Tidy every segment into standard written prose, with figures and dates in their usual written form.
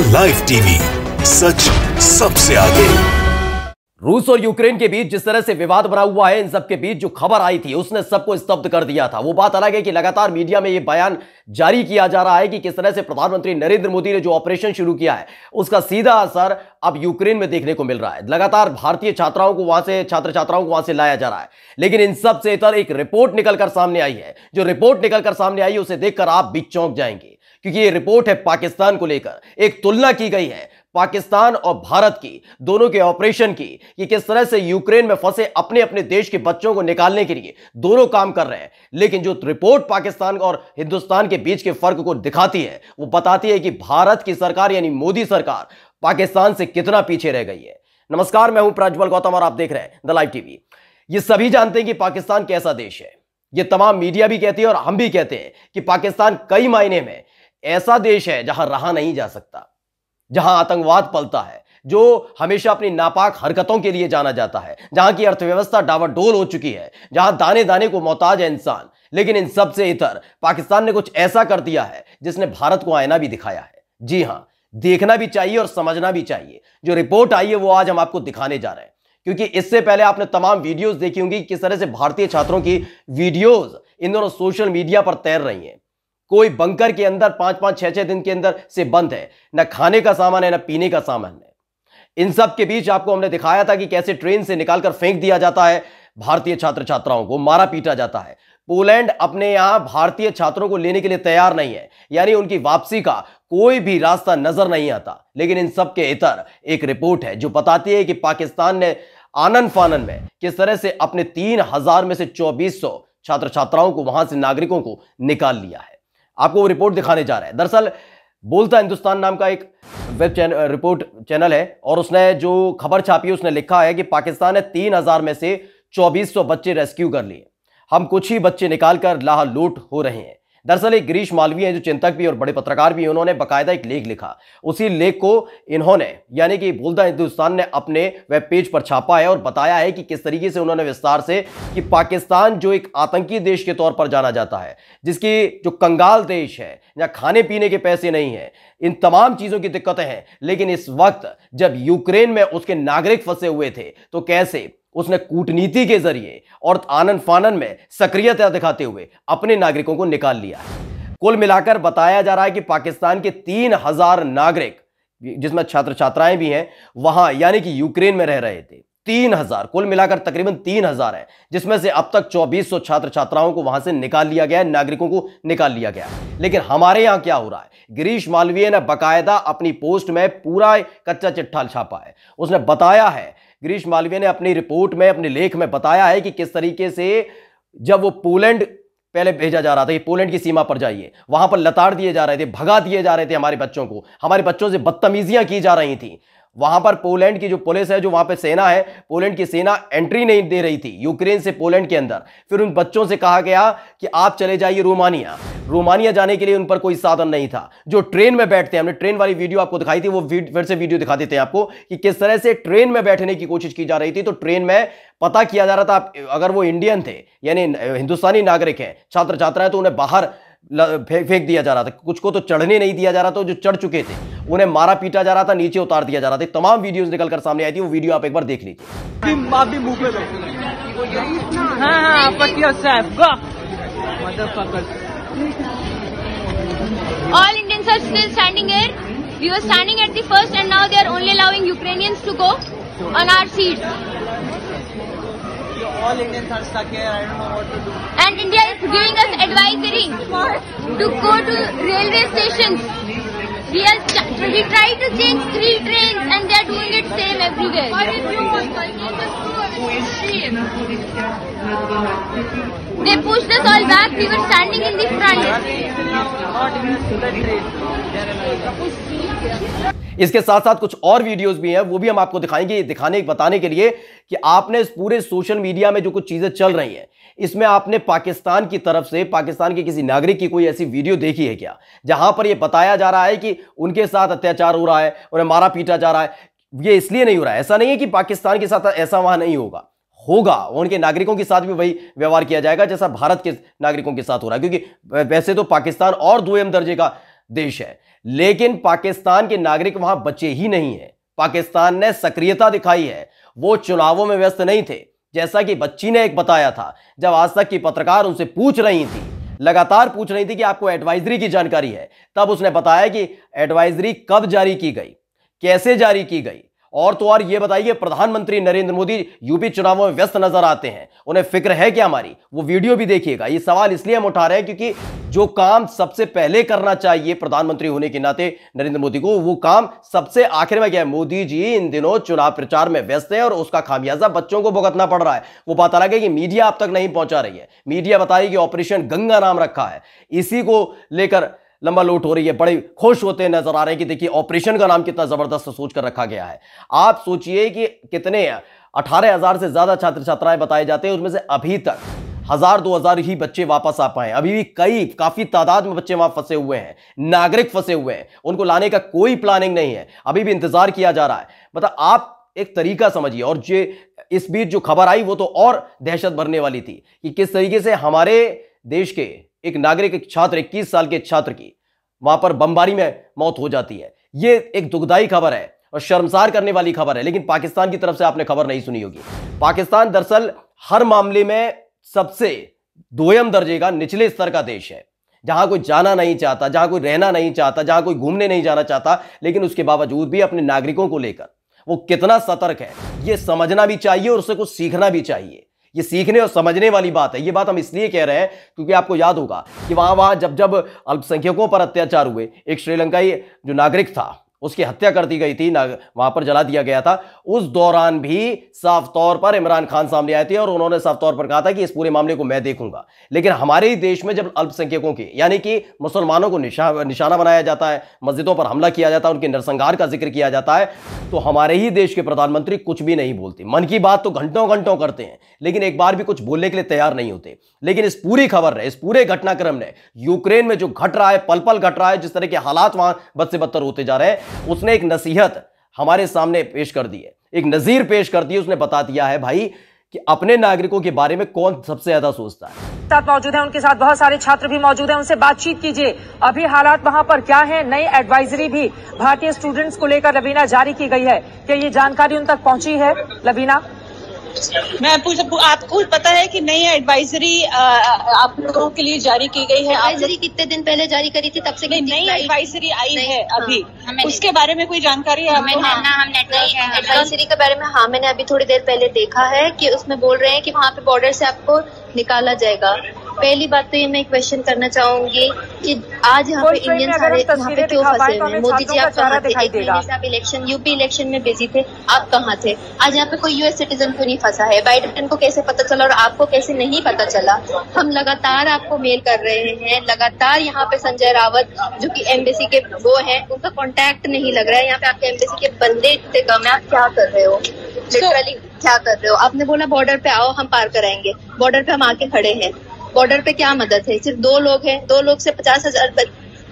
The live TV, सच सबसे आगे। रूस और यूक्रेन के बीच जिस तरह से विवाद बना हुआ है, इन सब के बीच जो खबर आई थी उसने सबको स्तब्ध कर दिया था। वो बात अलग है कि लगातार मीडिया में यह बयान जारी किया जा रहा है कि किस तरह से प्रधानमंत्री नरेंद्र मोदी ने जो ऑपरेशन शुरू किया है उसका सीधा असर अब यूक्रेन में देखने को मिल रहा है। लगातार भारतीय छात्र छात्राओं को वहां से लाया जा रहा है, लेकिन इन सब से इतर एक रिपोर्ट निकलकर सामने आई है। जो रिपोर्ट निकलकर सामने आई है उसे देखकर आप भी चौंक जाएंगे, क्योंकि ये रिपोर्ट है पाकिस्तान को लेकर। एक तुलना की गई है पाकिस्तान और भारत की, दोनों के ऑपरेशन की, कि किस तरह से यूक्रेन में फंसे अपने अपने देश के बच्चों को निकालने के लिए दोनों काम कर रहे हैं। लेकिन जो रिपोर्ट पाकिस्तान और हिंदुस्तान के बीच के फर्क को दिखाती है वो बताती है कि भारत की सरकार यानी मोदी सरकार पाकिस्तान से कितना पीछे रह गई है। नमस्कार, मैं हूं प्रज्वल गौतम और आप देख रहे हैं द लाइव टीवी। ये सभी जानते हैं कि पाकिस्तान कैसा देश है। ये तमाम मीडिया भी कहती है और हम भी कहते हैं कि पाकिस्तान कई मायने में ऐसा देश है जहां रहा नहीं जा सकता, जहां आतंकवाद पलता है, जो हमेशा अपनी नापाक हरकतों के लिए जाना जाता है, जहां की अर्थव्यवस्था डावाडोल हो चुकी है, जहां दाने दाने को मोहताज है इंसान। लेकिन इन सब से इतर पाकिस्तान ने कुछ ऐसा कर दिया है जिसने भारत को आईना भी दिखाया है। जी हां, देखना भी चाहिए और समझना भी चाहिए। जो रिपोर्ट आई है वो आज हम आपको दिखाने जा रहे हैं, क्योंकि इससे पहले आपने तमाम वीडियोस देखी होंगी किस तरह से भारतीय छात्रों की वीडियोस इन दोनों सोशल मीडिया पर तैर रही हैं। कोई बंकर के अंदर 5-5, 6-6 दिन के अंदर से बंद है, ना खाने का सामान है ना पीने का सामान है। इन सब के बीच आपको हमने दिखाया था कि कैसे ट्रेन से निकालकर फेंक दिया जाता है, भारतीय छात्र छात्राओं को मारा पीटा जाता है। पोलैंड अपने यहां भारतीय छात्रों को लेने के लिए तैयार नहीं है, यानी उनकी वापसी का कोई भी रास्ता नजर नहीं आता। लेकिन इन सब के इतर एक रिपोर्ट है जो बताती है कि पाकिस्तान ने आनन फानन में किस तरह से अपने 3000 में से 2400 छात्र छात्राओं को, वहां से नागरिकों को निकाल लिया है। आपको वो रिपोर्ट दिखाने जा रहे हैं। दरअसल बोलता हिंदुस्तान नाम का एक वेब रिपोर्ट चैनल है और उसने जो खबर छापी है उसने लिखा है कि पाकिस्तान ने 3000 में से 2400 बच्चे रेस्क्यू कर लिए। हम कुछ ही बच्चे निकालकर लाहलूट हो रहे हैं। दरअसल एक गिरीश मालवीय है जो चिंतक भी और बड़े पत्रकार भी हैं, उन्होंने बाकायदा एक लेख लिखा। उसी लेख को इन्होंने यानी कि बोलता हिंदुस्तान ने अपने वेब पेज पर छापा है और बताया है कि किस तरीके से उन्होंने विस्तार से कि पाकिस्तान जो एक आतंकी देश के तौर पर जाना जाता है, जिसकी जो कंगाल देश है, जहां खाने पीने के पैसे नहीं है, इन तमाम चीजों की दिक्कतें हैं। लेकिन इस वक्त जब यूक्रेन में उसके नागरिक फंसे हुए थे तो कैसे उसने कूटनीति के जरिए और आनन फानन में सक्रियता दिखाते हुए अपने नागरिकों को निकाल लिया है। कुल मिलाकर बताया जा रहा है कि पाकिस्तान के 3000 नागरिक, जिसमें छात्र छात्राएं भी हैं, वहां यानी कि यूक्रेन में रह रहे थे। 3000 कुल मिलाकर तकरीबन 3000 है, जिसमें से अब तक 2400 छात्र छात्राओं को वहां से निकाल लिया गया है, नागरिकों को निकाल लिया गया है। लेकिन हमारे यहां क्या हो रहा है, गिरीश मालवीय ने बाकायदा अपनी पोस्ट में पूरा कच्चा चिट्ठा छापा है। उसने बताया है, गिरीश मालवीय ने अपनी रिपोर्ट में, अपने लेख में बताया है कि किस तरीके से जब वो पोलैंड पहले भेजा जा रहा था कि पोलैंड की सीमा पर जाइए, वहां पर लताड़ दिए जा रहे थे, भगा दिए जा रहे थे हमारे बच्चों को, हमारे बच्चों से बदतमीजियां की जा रही थी। वहां पर पोलैंड की जो पुलिस है, जो वहां पर सेना है, पोलैंड की सेना एंट्री नहीं दे रही थी यूक्रेन से पोलैंड के अंदर। फिर उन बच्चों से कहा गया कि आप चले जाइए रोमानिया जाने के लिए उन पर कोई साधन नहीं था। जो ट्रेन में बैठते हैं, हमने ट्रेन वाली वीडियो आपको दिखाई थी, वो फिर से वीडियो दिखा देते हैं आपको कि किस तरह से ट्रेन में बैठने की कोशिश की जा रही थी। तो ट्रेन में पता किया जा रहा था अगर वो इंडियन थे यानी हिंदुस्तानी नागरिक हैं, छात्र छात्राएं, तो उन्हें बाहर फेंक दिया जा रहा था। कुछ को तो चढ़ने नहीं दिया जा रहा था, जो चढ़ चुके थे उन्हें मारा पीटा जा रहा था, नीचे उतार दिया जा रहा था। तमाम वीडियोस निकलकर सामने आई थी, वो वीडियो आप एक बार देख लीजिए। All Indians are still standing here. We were standing at the first and now they are only allowing Ukrainians to go on our seats. All Indians are stuck here. I don't know what to do. And India is giving us advisory to go to railway stations. We try to change 3 trains and they are doing it same everywhere. They pushed us all back. We were standing in the front. इसके साथ साथ कुछ और videos भी हैं, वो भी हम आपको दिखाएंगे, बताने के लिए कि आपने इस पूरे सोशल मीडिया में जो कुछ चीजें चल रही हैं, इसमें आपने पाकिस्तान की तरफ से, पाकिस्तान के किसी नागरिक की कोई ऐसी वीडियो देखी है क्या, जहां पर यह बताया जा रहा है कि उनके साथ अत्याचार हो रहा है, उन्हें मारा पीटा जा रहा है। ये इसलिए नहीं हो रहा है, ऐसा नहीं है कि पाकिस्तान के साथ ऐसा वहां नहीं होगा, उनके नागरिकों के साथ भी वही व्यवहार किया जाएगा जैसा भारत के नागरिकों के साथ हो रहा है, क्योंकि वैसे तो पाकिस्तान और 2M दर्जे का देश है। लेकिन पाकिस्तान के नागरिक वहां बचे ही नहीं है। पाकिस्तान ने सक्रियता दिखाई है, वो चुनावों में व्यस्त नहीं थे। जैसा कि बच्ची ने एक बताया था, जब आज तक की पत्रकार उनसे पूछ रही थी, लगातार पूछ रही थी कि आपको एडवाइजरी की जानकारी है, तब उसने बताया कि एडवाइजरी कब जारी की गई, कैसे जारी की गई। और तो और ये बताइए, प्रधानमंत्री नरेंद्र मोदी यूपी चुनावों में व्यस्त नजर आते हैं, उन्हें फिक्र है क्या हमारी? वो वीडियो भी देखिएगा। ये सवाल इसलिए हम उठा रहे हैं क्योंकि जो काम सबसे पहले करना चाहिए प्रधानमंत्री होने के नाते नरेंद्र मोदी को, वो काम सबसे आखिर में क्या है? मोदी जी इन दिनों चुनाव प्रचार में व्यस्त है और उसका खामियाजा बच्चों को भुगतना पड़ रहा है। वो बात अलग है कि मीडिया अब तक नहीं पहुंचा रही है। मीडिया बताई कि ऑपरेशन गंगा नाम रखा है, इसी को लेकर लंबा लूट हो रही है। बड़े खुश होते नजर आ रहे हैं कि देखिए ऑपरेशन का नाम कितना जबरदस्त सोच कर रखा गया है। आप सोचिए कि कितने 18,000 से ज्यादा छात्र छात्राएं बताए जाते हैं, उसमें से अभी तक 1,000-2,000 ही बच्चे वापस आ पाए। अभी भी काफी तादाद में बच्चे वहां फंसे हुए हैं, नागरिक फंसे हुए हैं, उनको लाने का कोई प्लानिंग नहीं है, अभी भी इंतजार किया जा रहा है। मतलब आप एक तरीका समझिए। और जो इस बीच जो खबर आई वो तो और दहशत भरने वाली थी कि किस तरीके से हमारे देश के एक नागरिक, एक छात्र, 21 साल के छात्र की वहां पर बमबारी में मौत हो जाती है। ये एक दुखदाई खबर है और शर्मसार करने वाली खबर है। लेकिन पाकिस्तान की तरफ से आपने खबर नहीं सुनी होगी। पाकिस्तान दरअसल हर मामले में सबसे दोयम दर्जे का, निचले स्तर का देश है, जहां कोई जाना नहीं चाहता, जहां कोई रहना नहीं चाहता, जहां कोई घूमने नहीं जाना चाहता। लेकिन उसके बावजूद भी अपने नागरिकों को लेकर वो कितना सतर्क है, ये समझना भी चाहिए और उससे कुछ सीखना भी चाहिए। ये सीखने और समझने वाली बात है। ये बात हम इसलिए कह रहे हैं क्योंकि आपको याद होगा कि वहां जब अल्पसंख्यकों पर अत्याचार हुए, एक श्रीलंकाई जो नागरिक था उसकी हत्या कर दी गई थी, वहां पर जला दिया गया था। उस दौरान भी साफ तौर पर इमरान खान सामने आए थे और उन्होंने साफ तौर पर कहा था कि इस पूरे मामले को मैं देखूंगा। लेकिन हमारे ही देश में जब अल्पसंख्यकों के, यानी कि मुसलमानों को निशाना बनाया जाता है, मस्जिदों पर हमला किया जाता है, उनके नरसंहार का जिक्र किया जाता है, तो हमारे ही देश के प्रधानमंत्री कुछ भी नहीं बोलते। मन की बात तो घंटों घंटों करते हैं, लेकिन एक बार भी कुछ बोलने के लिए तैयार नहीं होते। लेकिन इस पूरी खबर ने, इस पूरे घटनाक्रम ने, यूक्रेन में जो घट रहा है, पल पल घट रहा है, जिस तरह के हालात वहां बद से बदतर होते जा रहे हैं, उसने एक नसीहत हमारे सामने पेश कर दी है, एक नजीर पेश कर दी है। उसने बता दिया है भाई कि अपने नागरिकों के बारे में कौन सबसे ज्यादा सोचता है। साथ मौजूद है, उनके साथ बहुत सारे छात्र भी मौजूद हैं, उनसे बातचीत कीजिए। अभी हालात वहां पर क्या है? नई एडवाइजरी भी भारतीय स्टूडेंट्स को लेकर लबीना जारी की गई है, क्या ये जानकारी उन तक पहुंची है? लबीना, मैं आपको पता है कि नई एडवाइजरी आप लोगों के लिए जारी की गई है। एडवाइजरी कितने दिन पहले जारी करी थी? तब से नई एडवाइजरी आई है अभी, उसके बारे में कोई जानकारी है? एडवाइजरी के बारे में हाँ, मैंने अभी थोड़ी देर पहले देखा है कि उसमें बोल रहे हैं कि वहाँ पे बॉर्डर से आपको निकाला जाएगा। पहली बात तो ये मैं क्वेश्चन करना चाहूंगी कि आज यहाँ पे इंडियन सारे यहाँ पे क्यों फंसे हुए हैं? मोदी जी आप कहाँ थे? एक महीने से आप यूपी इलेक्शन में बिजी थे, आप कहाँ थे? आज यहाँ पे कोई यूएस सिटीजन क्यों नहीं फंसा है? बाइडेन को कैसे पता चला और आपको कैसे नहीं पता चला? हम लगातार आपको मेल कर रहे हैं, लगातार यहाँ पे संजय रावत जो कि एम्बेसी के वो है, उनका कॉन्टैक्ट नहीं लग रहा है। यहाँ पे आपके एम्बेसी के बंदे इतने कम है, आप क्या कर रहे हो? लिटरली क्या कर रहे हो? आपने बोला बॉर्डर पे आओ, हम पार कराएंगे। बॉर्डर पे हम आके खड़े हैं, बॉर्डर पे क्या मदद है? सिर्फ 2 लोग हैं, 2 लोग से 50,000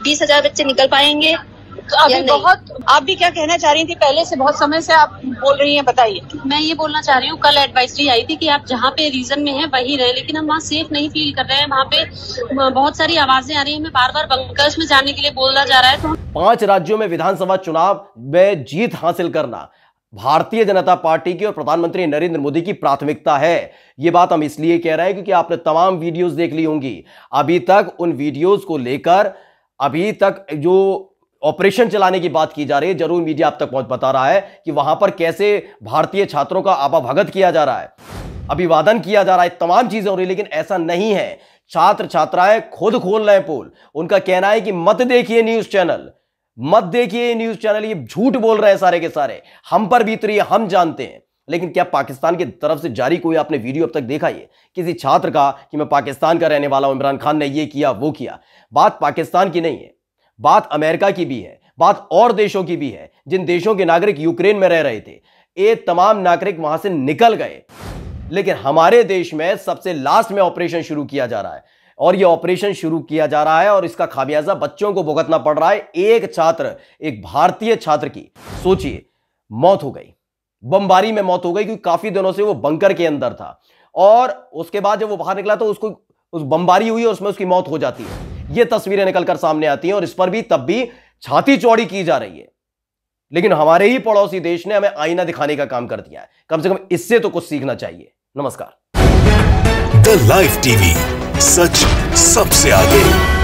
20,000 बच्चे निकल पाएंगे? तो अभी बहुत, आप भी क्या कहना चाह रही थी? पहले से बहुत समय से आप बोल रही हैं, बताइए। मैं ये बोलना चाह रही हूँ, कल एडवाइजरी आई थी कि आप जहाँ पे रीजन में हैं वहीं रहे, लेकिन हम वहाँ सेफ नहीं फील कर रहे हैं। वहाँ पे बहुत सारी आवाजें आ रही है, हमें बार बार बंकर्स में जाने के लिए बोला जा रहा है। तो 5 राज्यों में विधानसभा चुनाव में जीत हासिल करना भारतीय जनता पार्टी की और प्रधानमंत्री नरेंद्र मोदी की प्राथमिकता है। यह बात हम इसलिए कह रहे हैं क्योंकि आपने तमाम वीडियोस देख ली होंगी। अभी तक उन वीडियोस को लेकर अभी तक जो ऑपरेशन चलाने की बात की जा रही है, जरूर मीडिया आप तक पहुंच बता रहा है कि वहां पर कैसे भारतीय छात्रों का आवाभगत किया जा रहा है, अभिवादन किया जा रहा है, तमाम चीजें हो रही। लेकिन ऐसा नहीं है, छात्र छात्राएं खुद खोल रहे हैं पोल। उनका कहना है कि मत देखिए न्यूज चैनल, मत देखिए न्यूज चैनल, ये झूठ बोल रहे हैं सारे के सारे, हम पर बीत रही है, हम जानते हैं। लेकिन क्या पाकिस्तान की तरफ से जारी कोई आपने वीडियो अब तक देखा ये किसी छात्र का कि मैं पाकिस्तान का रहने वाला हूं, इमरान खान ने ये किया वो किया? बात पाकिस्तान की नहीं है, बात अमेरिका की भी है, बात और देशों की भी है, जिन देशों के नागरिक यूक्रेन में रह रहे थे। ये तमाम नागरिक वहां से निकल गए, लेकिन हमारे देश में सबसे लास्ट में ऑपरेशन शुरू किया जा रहा है और यह ऑपरेशन शुरू किया जा रहा है और इसका खामियाजा बच्चों को भुगतना पड़ रहा है। एक छात्र, एक भारतीय छात्र की सोचिए मौत हो गई, बमबारी में मौत हो गई, क्योंकि काफी दिनों से वो बंकर के अंदर था और उसके बाद जब वो बाहर निकला तो उसको उस बमबारी हुई और उसमें उसकी मौत हो जाती है। ये तस्वीरें निकलकर सामने आती हैं और इस पर भी तब भी छाती चौड़ी की जा रही है, लेकिन हमारे ही पड़ोसी देश ने हमें आईना दिखाने का काम कर दिया है। कम से कम इससे तो कुछ सीखना चाहिए। नमस्कार। द लाइव टीवी, सच सबसे आगे।